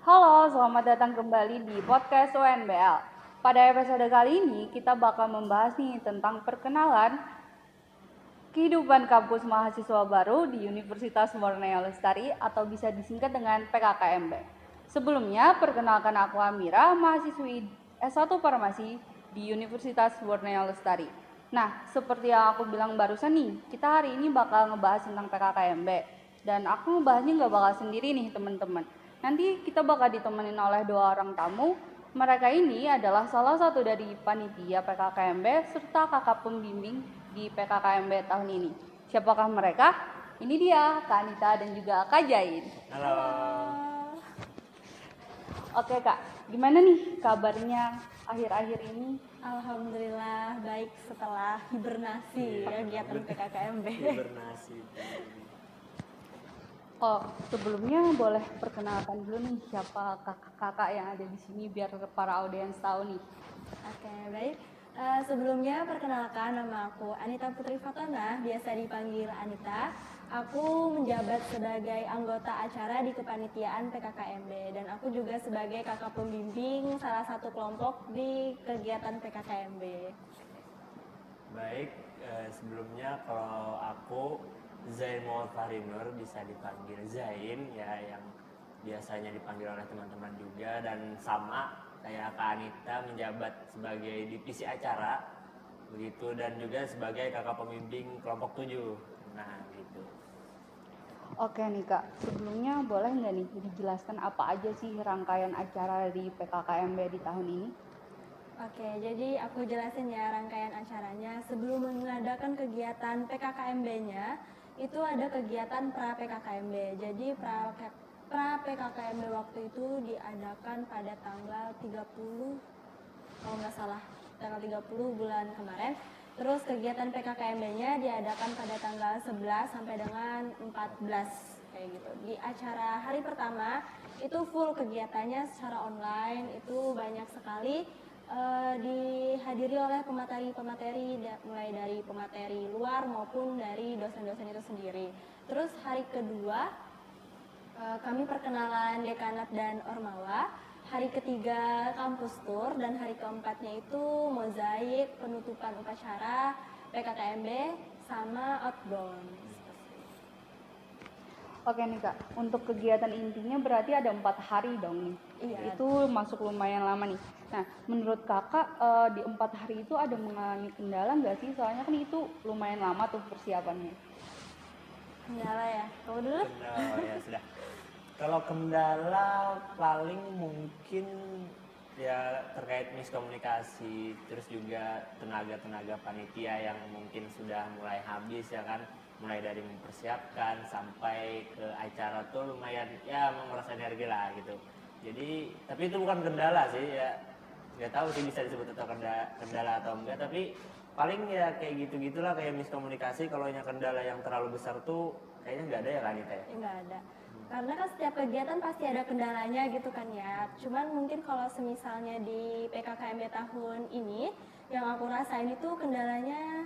Halo, selamat datang kembali di podcast UNBL. Pada episode kali ini kita bakal membahas nih tentang perkenalan kehidupan kampus mahasiswa baru di Universitas Borneo Lestari atau bisa disingkat dengan PKKMB. Sebelumnya, perkenalkan aku Amira, mahasiswi S1 Farmasi di Universitas Borneo Lestari. Nah, seperti yang aku bilang barusan nih, kita hari ini bakal ngebahas tentang PKKMB. Dan aku ngebahasnya nggak bakal sendiri nih teman-teman. Nanti kita bakal ditemenin oleh 2 orang tamu. Mereka ini adalah salah satu dari panitia PKKMB serta kakak pembimbing di PKKMB tahun ini. Siapakah mereka? Ini dia, Kak Anita dan juga Kak Jain. Halo. Oke Kak, gimana nih kabarnya akhir-akhir ini? Alhamdulillah baik setelah hibernasi kegiatan PKKMB. Hibernasi. Oh, sebelumnya boleh perkenalkan dulu nih siapa kakak-kakak yang ada di sini biar para audiens tahu nih. Oke, baik. Sebelumnya perkenalkan, nama aku Anita Putri Fatona, biasa dipanggil Anita. Aku menjabat sebagai anggota acara di kepanitiaan PKKMB dan aku juga sebagai kakak pembimbing salah satu kelompok di kegiatan PKKMB. Baik, sebelumnya kalau aku Zain Muhammad Fahri Nur, bisa dipanggil Zain ya, yang biasanya dipanggil oleh teman-teman juga, dan sama kayak Kak Anita menjabat sebagai divisi acara begitu, dan juga sebagai kakak pembimbing kelompok 7. Nah, gitu. Oke nih Kak, sebelumnya boleh nggak nih dijelaskan apa aja sih rangkaian acara di PKKMB di tahun ini? Oke, jadi aku jelasin ya rangkaian acaranya. Sebelum mengadakan kegiatan PKKMB-nya, itu ada kegiatan pra-PKKMB. Jadi pra-PKKMB waktu itu diadakan pada tanggal 30, kalau nggak salah, tanggal 30 bulan kemarin. Terus kegiatan PKKMB-nya diadakan pada tanggal 11 sampai dengan 14, kayak gitu. Di acara hari pertama, itu full kegiatannya secara online, itu banyak sekali. Dihadiri oleh pemateri-pemateri mulai dari pemateri luar maupun dari dosen-dosen itu sendiri. Terus hari kedua kami perkenalan dekanat dan ormawa. Hari ketiga kampus tour dan hari keempatnya itu mozaik, penutupan upacara PKKMB sama outbound. Oke nih Kak, untuk kegiatan intinya berarti ada 4 hari dong nih. Iya. Itu masuk lumayan lama nih. Nah, menurut kakak di 4 hari itu ada mengalami kendala nggak sih? Soalnya kan itu lumayan lama tuh persiapannya. Kendala ya, kamu dulu? Kendala ya sudah. Kalau kendala paling mungkin ya terkait miskomunikasi, terus juga tenaga-tenaga panitia yang mungkin sudah mulai habis ya kan, mulai dari mempersiapkan sampai ke acara tuh lumayan ya menguras energi lah gitu. Jadi tapi itu bukan kendala sih ya, nggak tahu sih bisa disebut atau kendala atau enggak, tapi paling ya kayak gitu-gitulah, kayak miskomunikasi. Kalau yang kendala yang terlalu besar tuh kayaknya nggak ada ya kan Anita ya? Enggak ada. Karena kan setiap kegiatan pasti ada kendalanya gitu kan ya. Cuman mungkin kalau semisalnya di PKKMB tahun ini yang aku rasain itu kendalanya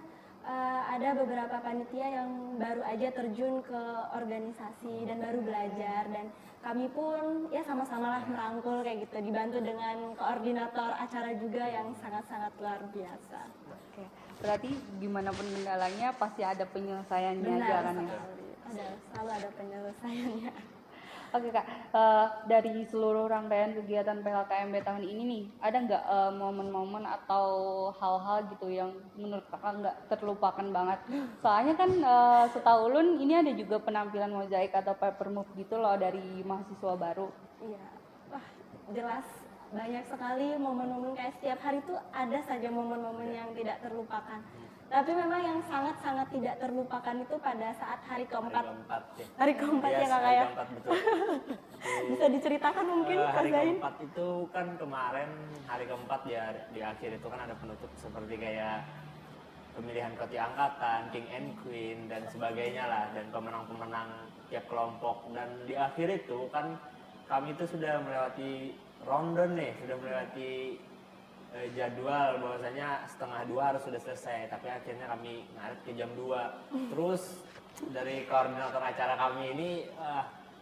ada beberapa panitia yang baru aja terjun ke organisasi dan baru belajar, dan kami pun ya sama-sama lah merangkul kayak gitu, dibantu dengan koordinator acara juga yang sangat-sangat luar biasa. Oke, berarti gimana pun kendalanya pasti ada penyelesaiannya aja Benar kan ya? sekali. Selalu ada penyelesaiannya. Oke Kak, dari seluruh rangkaian kegiatan PKKMB tahun ini nih, ada nggak momen-momen atau hal-hal gitu yang menurut kakak nggak terlupakan banget? Soalnya kan setahu Ulun ini ada juga penampilan mozaik atau paper move gitu loh dari mahasiswa baru. Iya, wah jelas banyak sekali momen-momen, kayak setiap hari tuh ada saja momen-momen yang tidak terlupakan. Tapi memang yang sangat-sangat tidak terlupakan itu pada saat hari keempat. Hari keempat ya Yes, kakak hari ya? keempat betul. Bisa diceritakan mungkin Kak Hari Zain? keempat itu kan kemarin hari keempat ya, di akhir itu kan ada penutup seperti kayak pemilihan ketua angkatan, king and queen dan sebagainya lah, dan pemenang-pemenang tiap kelompok. Dan di akhir itu kan kami itu sudah melewati ronde nih, sudah melewati jadwal bahwasanya setengah 2 harus sudah selesai, tapi akhirnya kami ngaret ke jam 2. Terus dari koordinator acara kami ini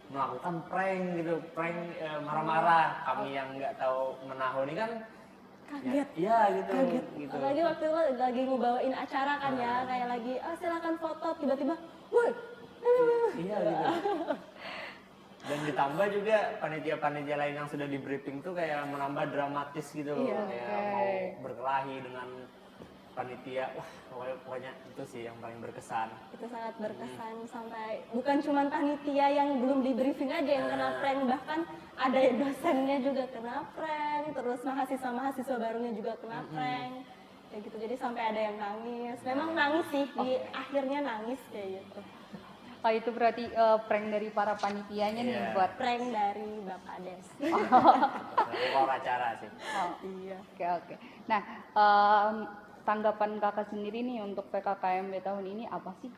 melakukan prank gitu, marah-marah. Kami yang nggak tahu menahu ini kan Kaget. ya gitu. Apalagi waktu itu lagi ngebawain acara kan ya, kayak lagi silakan foto, tiba-tiba, woi, Iya gitu. Dan ditambah juga panitia-panitia lain yang sudah di briefing tuh kayak menambah dramatis gitu loh. Iya, Kayak mau berkelahi dengan panitia. Wah, pokoknya itu sih yang paling berkesan. itu sangat berkesan sampai bukan cuma panitia yang belum di briefing aja yang kena prank, bahkan ada dosennya juga kena prank, terus mahasiswa barunya juga kena prank, kayak gitu. Jadi sampai ada yang nangis, memang nangis sih di akhirnya nangis kayak gitu. Oh, itu berarti prank dari para panitianya nih Iya. buat. Prank dari Bapak Des. Keluar acara sih. Oh, Iya. oke. Nah, tanggapan kakak sendiri nih untuk PKKMB tahun ini apa sih?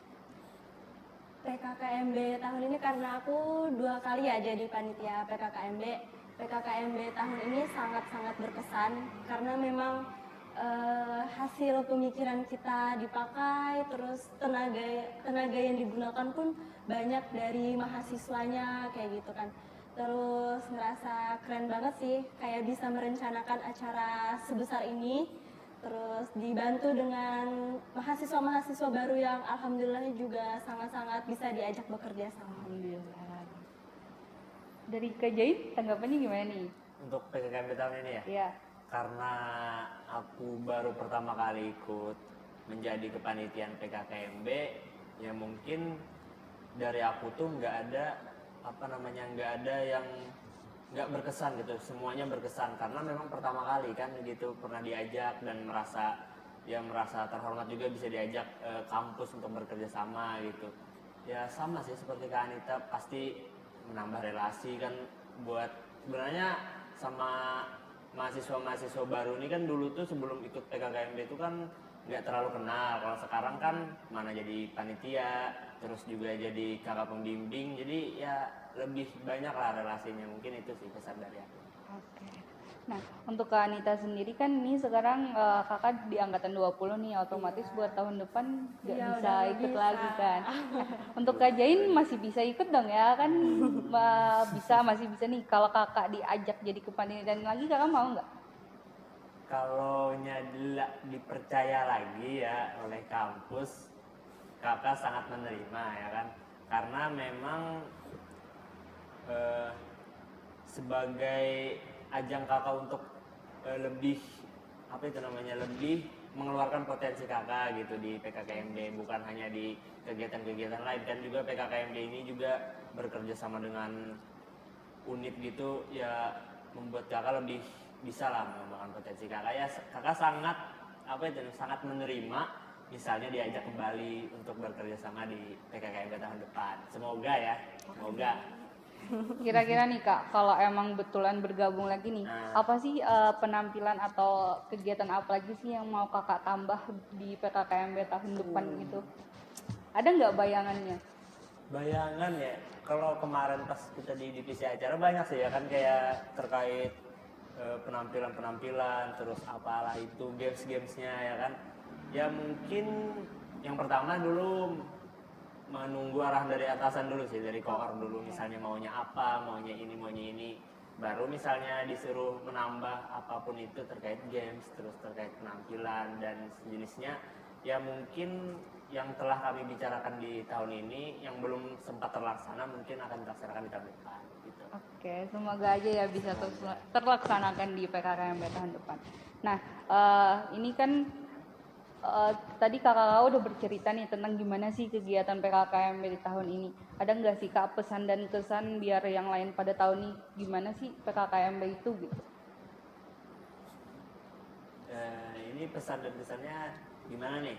PKKMB tahun ini karena aku 2 kali ya jadi panitia PKKMB. PKKMB tahun ini sangat-sangat berkesan karena memang hasil pemikiran kita dipakai, terus tenaga yang digunakan pun banyak dari mahasiswanya kayak gitu kan. Terus ngerasa keren banget sih kayak bisa merencanakan acara sebesar ini. Terus dibantu dengan mahasiswa-mahasiswa baru yang alhamdulillah juga sangat-sangat bisa diajak bekerja sama. Alhamdulillah. Dari Kak Jain, tanggapannya gimana nih? Untuk PKKMB tahun ini ya. Iya. Karena aku baru pertama kali ikut menjadi kepanitiaan PKKMB, ya mungkin dari aku tuh nggak ada yang nggak berkesan gitu, semuanya berkesan karena memang pertama kali kan gitu pernah diajak dan merasa terhormat juga bisa diajak kampus untuk bekerja sama gitu. Ya sama sih seperti Kak Anita, pasti menambah relasi kan buat sebenarnya sama mahasiswa baru ini kan. Dulu tuh sebelum ikut PKKMB itu kan nggak terlalu kenal. Kalau sekarang kan mana jadi panitia, terus juga jadi kakak pembimbing, jadi ya lebih banyak lah relasinya. Mungkin itu sih pesan dari aku. Oke. Nah, untuk Kak Anita sendiri kan ini sekarang kakak di angkatan 20 nih, otomatis buat tahun depan nggak Iya, bisa udah nggak ikut bisa. lagi kan. Nah, untuk Kak Jain masih bisa ikut dong ya kan, masih bisa nih kalau kakak diajak jadi kepanitiaan lagi, kakak mau nggak? Kalau dipercaya lagi ya oleh kampus, kakak sangat menerima ya kan, karena memang sebagai ajang kakak untuk lebih lebih mengeluarkan potensi kakak gitu di PKKMB, bukan hanya di kegiatan-kegiatan lain kan. Juga PKKMB ini juga bekerja sama dengan unit gitu ya, membuat kakak lebih bisa lah mengembangkan potensi kakak. Ya kakak sangat menerima misalnya diajak kembali untuk bekerja sama di PKKMB tahun depan. Semoga ya, semoga. Kira-kira nih Kak, kalau emang betulan bergabung lagi nih, apa sih penampilan atau kegiatan apa lagi sih yang mau kakak tambah di PKKMB tahun depan gitu? Ada nggak bayangannya? Bayangan ya, kalau kemarin pas kita di divisi acara banyak sih ya kan, kayak terkait penampilan-penampilan, terus apalah itu games-gamesnya ya kan. Ya mungkin yang pertama dulu menunggu arahan dari atasan dulu sih, dari koor dulu, misalnya maunya apa, maunya ini, baru misalnya disuruh menambah apapun itu terkait games, terus terkait penampilan dan sejenisnya. Ya mungkin yang telah kami bicarakan di tahun ini yang belum sempat terlaksana mungkin akan terlaksanakan di tahun depan gitu. Oke, semoga aja ya bisa terlaksanakan di PKKMB tahun depan. Nah, ini kan tadi kakak udah bercerita nih tentang gimana sih kegiatan PKKMB di tahun ini. Ada nggak sih Kak pesan dan kesan biar yang lain pada tahun ini gimana sih PKKMB itu gitu? Ini pesan dan kesannya gimana nih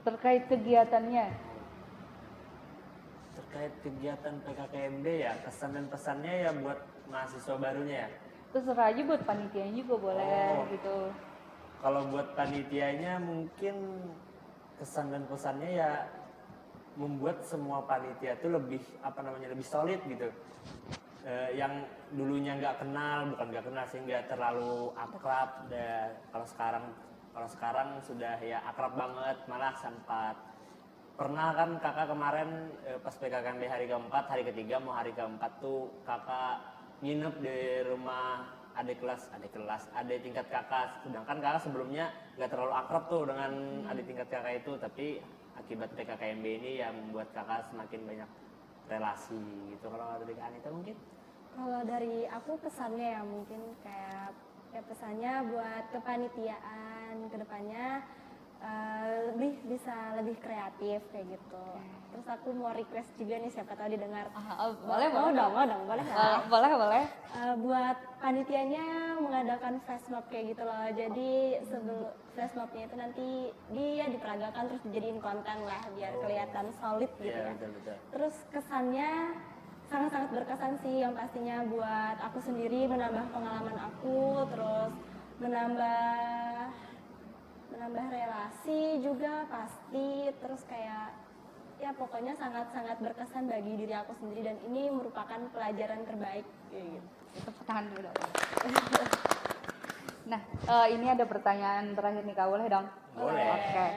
terkait kegiatannya? Terkait kegiatan PKKMB ya, kesan dan pesannya ya buat mahasiswa barunya ya. Terserah aja buat panitianya juga boleh gitu. Kalau buat panitianya mungkin kesan dan pesannya ya membuat semua panitia itu lebih lebih solid gitu. Yang dulunya bukan nggak kenal sih, nggak terlalu akrab. Kalau sekarang sudah ya akrab banget, malah sempat pernah kan kakak kemarin pas PKKMB hari keempat, hari ketiga mau hari keempat tuh kakak nginep di rumah adik tingkat kakak, sedangkan kakak sebelumnya nggak terlalu akrab tuh dengan adik tingkat kakak itu, tapi akibat PKKMB ini yang membuat kakak semakin banyak relasi gitu. Kalau dari Kak Anita mungkin? Kalau dari aku pesannya ya mungkin kayak pesannya buat kepanitiaan kedepannya lebih kreatif kayak gitu. Terus aku mau request juga nih, siapa tahu didengar. Boleh Mau dong, boleh nggak? boleh. Buat panitianya mengadakan flash mob kayak gitu loh. Jadi sebelum flash mobnya itu nanti dia diperagakan terus dijadiin konten lah biar kelihatan solid gitu Iya, ya. betul. Terus kesannya sangat-sangat berkesan sih, yang pastinya buat aku sendiri menambah pengalaman aku, terus menambah relasi juga pasti, terus kayak ya pokoknya sangat-sangat berkesan bagi diri aku sendiri dan ini merupakan pelajaran terbaik gitu. Tepuk tangan dulu dong. Nah, ini ada pertanyaan terakhir nih Kak, boleh dong? Boleh. Oke.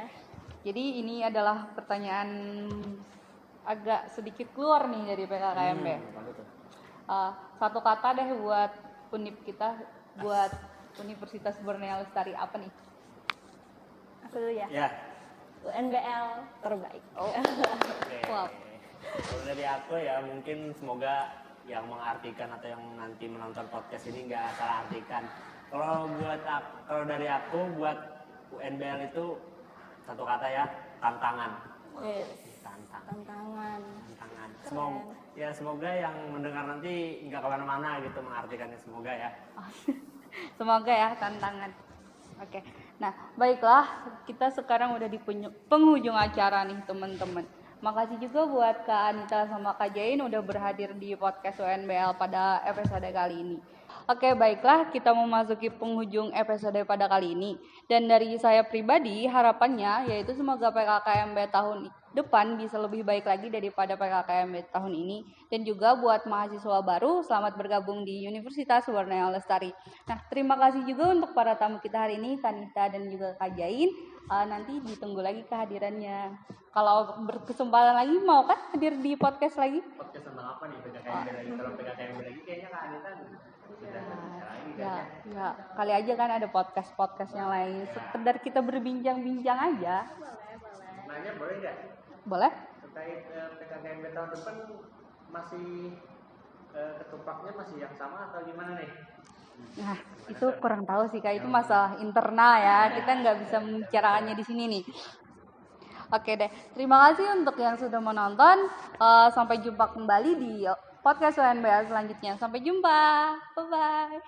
Jadi ini adalah pertanyaan agak sedikit keluar nih dari PKKMB. Apa tuh? Satu kata deh buat univ kita, buat Universitas Borneo Lestari, apa nih? Aku dulu ya. Ya. UNBL terbaik. Oke. Wow. Kalau dari aku ya mungkin semoga yang mengartikan atau yang nanti menonton podcast ini nggak salah artikan. Kalau dari aku buat UNBL itu satu kata ya, tantangan. Yes. Tantangan. Keren. Semoga yang mendengar nanti nggak kemana-mana gitu mengartikannya, semoga ya. Semoga ya, tantangan. Oke. Nah, baiklah, kita sekarang udah di penghujung acara nih teman-teman. Makasih juga buat Kak Anita sama Kak Jain udah berhadir di podcast UNBL pada episode kali ini. Oke, baiklah, kita memasuki penghujung episode pada kali ini. Dan dari saya pribadi, harapannya yaitu semoga PKKMB tahun depan bisa lebih baik lagi daripada PKKMB tahun ini. Dan juga buat mahasiswa baru, selamat bergabung di Universitas Borneo Lestari. Nah, terima kasih juga untuk para tamu kita hari ini, Kanita dan juga Kak Jain. Nanti ditunggu lagi kehadirannya. Kalau berkesempatan lagi, mau kan hadir di podcast lagi? Podcast tentang apa nih PKKMB lagi? Kalau PKKMB lagi kayaknya Kak Anita sudah lagi kayaknya. Ya, kali aja kan ada podcast yang lain. Sekedar kita berbincang-bincang aja. Nanya boleh nggak? Boleh? Terkait PKKMB tahun depan masih ketupaknya masih yang sama atau gimana nih? Nah, itu kurang tahu sih Kak, itu masalah internal ya. Kita nggak bisa membicarakannya di sini nih. Oke deh, terima kasih untuk yang sudah menonton. Sampai jumpa kembali di podcast UNBL selanjutnya. Sampai jumpa, bye-bye.